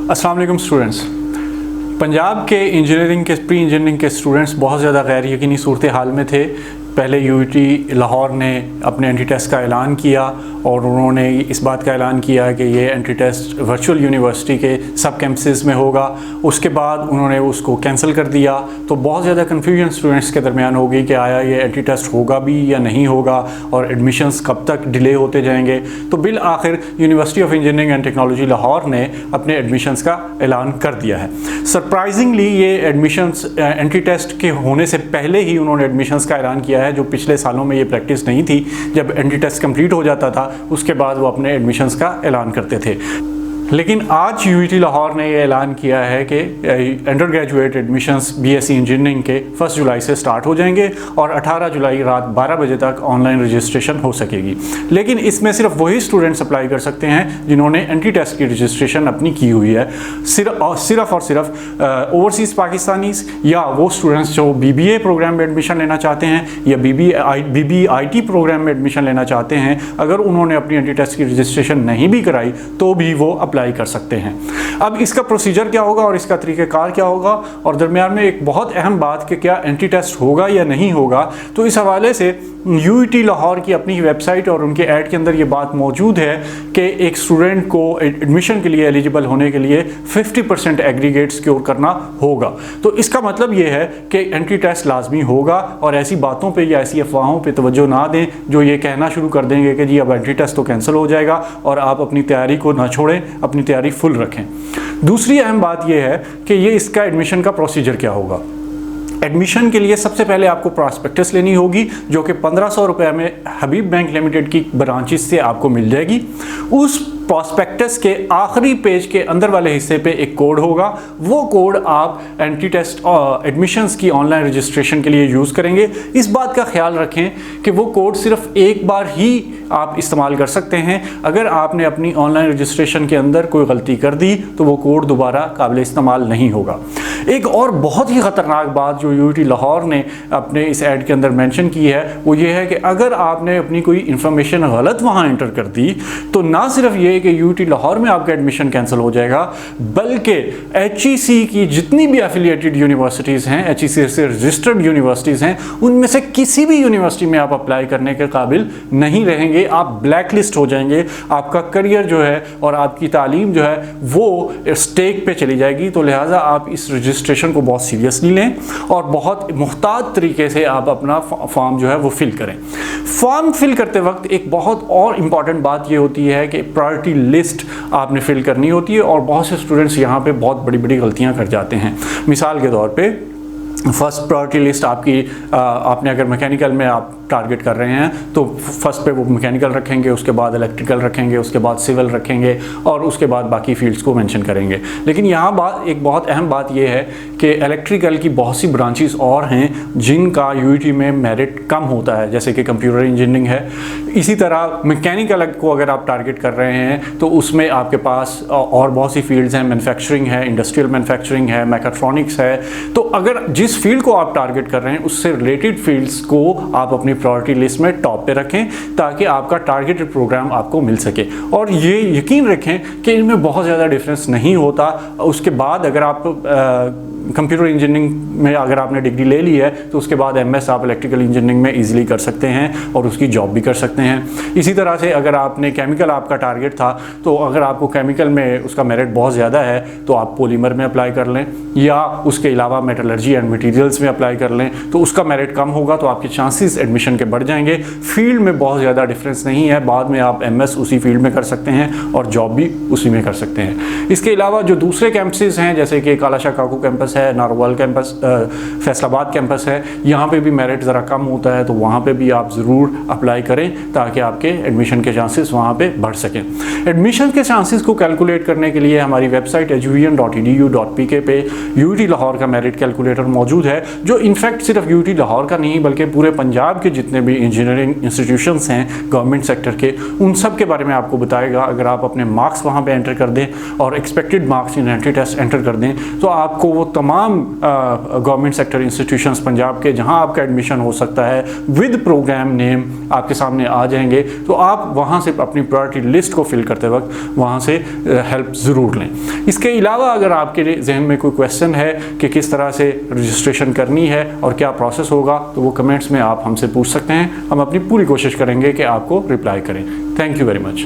अस्सलाम वालेकुम स्टूडेंट्स। पंजाब के इंजीनियरिंग के प्री इंजीनियरिंग के स्टूडेंट्स बहुत ज़्यादा गैर यकीनी सूरत हाल में थे। पहले यूटी लाहौर ने अपने एंटी टेस्ट का ऐलान किया और उन्होंने इस बात का ऐलान किया कि ये एंटी टेस्ट वर्चुअल यूनिवर्सिटी के सब कैंपसेस में होगा। उसके बाद उन्होंने उसको कैंसिल कर दिया, तो बहुत ज़्यादा कन्फ्यूजन स्टूडेंट्स के दरमियान हो गई कि आया ये एंटी टेस्ट होगा भी या नहीं होगा और एडमिशन्स कब तक डिले होते जाएंगे। तो बिल आखिर university of engineering and technology Lahore ने अपने एडमिशन्स का ऐलान कर दिया है। सरप्राइजिंगली ये एडमिशन्स एंटी टेस्ट के होने से पहले ही उन्होंने एडमिशन्स का ऐलान किया है, जो पिछले सालों में ये प्रैक्टिस नहीं थी। जब एंटी टेस्ट कंप्लीट हो जाता था उसके बाद वो अपने एडमिशन्स का ऐलान करते थे। लेकिन आज यूटी लाहौर ने ये ऐलान किया है कि under graduate admissions BSc engineering के 1 जुलाई से स्टार्ट हो जाएंगे और 18 जुलाई रात 12 बजे तक ऑनलाइन रजिस्ट्रेशन हो सकेगी। लेकिन इसमें सिर्फ वही स्टूडेंट्स अप्लाई कर सकते हैं जिन्होंने एंटी टेस्ट की रजिस्ट्रेशन अपनी की हुई है। सिर्फ और सिर्फ ओवरसीज़ पाकिस्तानीज़ या वो स्टूडेंट्स जो BBA प्रोग्राम में एडमिशन लेना चाहते हैं या BBIT प्रोग्राम में एडमिशन लेना चाहते हैं, अगर उन्होंने अपनी एंटी टेस्ट की रजिस्ट्रेशन नहीं भी कराई तो भी वो अप्लाई कर सकते हैं। अब इसका प्रोसीजर क्या होगा और इसका तरीक़ाकार क्या होगा, और दरमियान में एक बहुत अहम बात कि क्या एंटी टेस्ट होगा या नहीं होगा। तो इस हवाले से यूटी लाहौर की अपनी वेबसाइट और उनके ऐड के अंदर ये बात मौजूद है कि एक स्टूडेंट को एडमिशन के लिए एलिजिबल होने के लिए 50% एग्रीगेट स्कोर करना होगा। तो इसका मतलब ये है कि एंटी टेस्ट लाजमी होगा और ऐसी बातों पे या ऐसी अफवाहों पे तवज्जो ना दें जो ये कहना शुरू कर देंगे कि जी अब एंटी टेस्ट तो कैंसिल हो जाएगा और आप अपनी तैयारी को ना छोड़ें, अपनी तैयारी फुल रखें। दूसरी अहम बात यह है कि ये इसका एडमिशन का प्रोसीजर क्या होगा। एडमिशन के लिए सबसे पहले आपको प्रॉस्पेक्टस लेनी होगी जो कि 1500 रुपये में हबीब बैंक लिमिटेड की ब्रांचेस से आपको मिल जाएगी। उस प्रॉस्पेक्टस के आखिरी पेज के अंदर वाले हिस्से पे एक कोड होगा, वो कोड आप एंटी टेस्ट एडमिशन्स की ऑनलाइन रजिस्ट्रेशन के लिए यूज़ करेंगे। इस बात का ख्याल रखें कि वो कोड सिर्फ एक बार ही आप इस्तेमाल कर सकते हैं। अगर आपने अपनी ऑनलाइन रजिस्ट्रेशन के अंदर कोई गलती कर दी तो वो कोड दोबारा काबिल इस्तेमाल नहीं होगा। एक और बहुत ही ख़तरनाक बात जो यूटी लाहौर ने अपने इस ऐड के अंदर मेंशन की है वो ये है कि अगर आपने अपनी कोई इन्फॉर्मेशन गलत वहाँ एंटर कर दी तो ना सिर्फ ये कि यूटी लाहौर में आपका एडमिशन कैंसिल हो जाएगा, बल्कि HEC की जितनी भी एफिलिएटेड यूनिवर्सिटीज़ हैं, HEC से रजिस्टर्ड यूनिवर्सिटीज़ हैं, उनमें से किसी भी यूनिवर्सिटी में आप अप्लाई करने के काबिल नहीं रहेंगे। आप ब्लैक लिस्ट हो जाएंगे, आपका करियर जो है और आपकी तालीम जो है वो स्टेक पे चली जाएगी। तो लिहाजा आप इस रजिस्ट्रेशन को बहुत सीरियसली लें और बहुत मुहतात तरीके से आप अपना फॉर्म जो है वो फिल करें। फॉर्म फिल करते वक्त एक बहुत और इम्पॉर्टेंट बात ये होती है कि प्रायोरिटी लिस्ट आपने फिल करनी होती है और बहुत से स्टूडेंट्स यहाँ पे बहुत बड़ी बड़ी गलतियाँ कर जाते हैं। मिसाल के तौर पे फर्स्ट प्रायोरिटी लिस्ट आपने अगर मैकेनिकल में आप टारगेट कर रहे हैं तो फर्स्ट पे वो मैकेनिकल रखेंगे, उसके बाद इलेक्ट्रिकल रखेंगे, उसके बाद सिविल रखेंगे और उसके बाद बाकी फील्ड्स को मेंशन करेंगे। लेकिन यहाँ एक बहुत अहम बात ये है कि इलेक्ट्रिकल की बहुत सी ब्रांचेस और हैं जिनका यूटी में मेरिट कम होता है, जैसे कि कंप्यूटर इंजीनियरिंग है। इसी तरह मैकेनिकल को अगर आप टारगेट कर रहे हैं तो उसमें आपके पास और बहुत सी फील्ड्स हैं, मैन्युफैक्चरिंग है, इंडस्ट्रियल मैन्युफैक्चरिंग है, मैकाट्रॉनिक्स है। तो अगर जिस फील्ड को आप टारगेट कर रहे हैं उससे रिलेटेड फील्ड्स को आप अपनी प्रायोरिटी लिस्ट में टॉप पे रखें ताकि आपका टारगेटेड प्रोग्राम आपको मिल सके। और ये यकीन रखें कि इनमें बहुत ज़्यादा डिफरेंस नहीं होता। उसके बाद अगर आप कंप्यूटर इंजीनियरिंग में अगर आपने डिग्री ले ली है तो उसके बाद MS आप इलेक्ट्रिकल इंजीनियरिंग में इजीली कर सकते हैं और उसकी जॉब भी कर सकते हैं। इसी तरह से अगर आपने केमिकल आपका टारगेट था तो अगर आपको केमिकल में उसका मेरिट बहुत ज़्यादा है तो आप पॉलीमर में अप्लाई कर लें या उसके अलावा मेटलर्जी एंड मटीरियल्स में अप्लाई कर लें तो उसका मेरिट कम होगा तो आपके चांसेस एडमिशन के बढ़ जाएंगे। फील्ड में बहुत ज़्यादा डिफरेंस नहीं है, बाद में आप MS उसी फील्ड में कर सकते हैं और जॉब भी उसी में कर सकते हैं। इसके अलावा जो दूसरे कैंपसेस हैं जैसे कि कालाशाह काकू कैंपस है, नारोवाल कैंपस, फैसलाबाद कैंपस है, यहाँ पे भी मेरिट ज़रा कम होता है तो वहाँ पे भी आप ज़रूर अप्लाई करें ताकि आपके एडमिशन के चांसेस वहाँ पे बढ़ सकें। एडमिशन के चांसेस को कैलकुलेट करने के लिए हमारी वेबसाइट eduvian.edu.pk पे यूटी लाहौर का मेरिट कैलकुलेटर मौजूद है, जो इनफैक्ट सिर्फ यूटी लाहौर का नहीं बल्कि पूरे पंजाब के जितने भी इंजीनियरिंग इंस्टीट्यूशंस हैं गवर्नमेंट सेक्टर के, उन सब के बारे में आपको बताएगा। अगर आप अपने मार्क्स वहाँ पर एंटर कर दें और expected marks in entry test enter कर दें तो आपको वो तमाम गवर्नमेंट सेक्टर इंस्टीट्यूशंस पंजाब के जहां आपका एडमिशन हो सकता है विद प्रोग्राम नेम आपके सामने आ जाएंगे। तो आप वहां से अपनी प्रायोरिटी लिस्ट को फिल करते वक्त वहां से हेल्प ज़रूर लें। इसके अलावा अगर आपके जहन में कोई क्वेश्चन है कि किस तरह से रजिस्ट्रेशन करनी है और क्या प्रोसेस होगा, तो वो कमेंट्स में आप हमसे पूछ सकते हैं। हम अपनी पूरी कोशिश करेंगे कि आपको रिप्लाई करें। Thank you very much.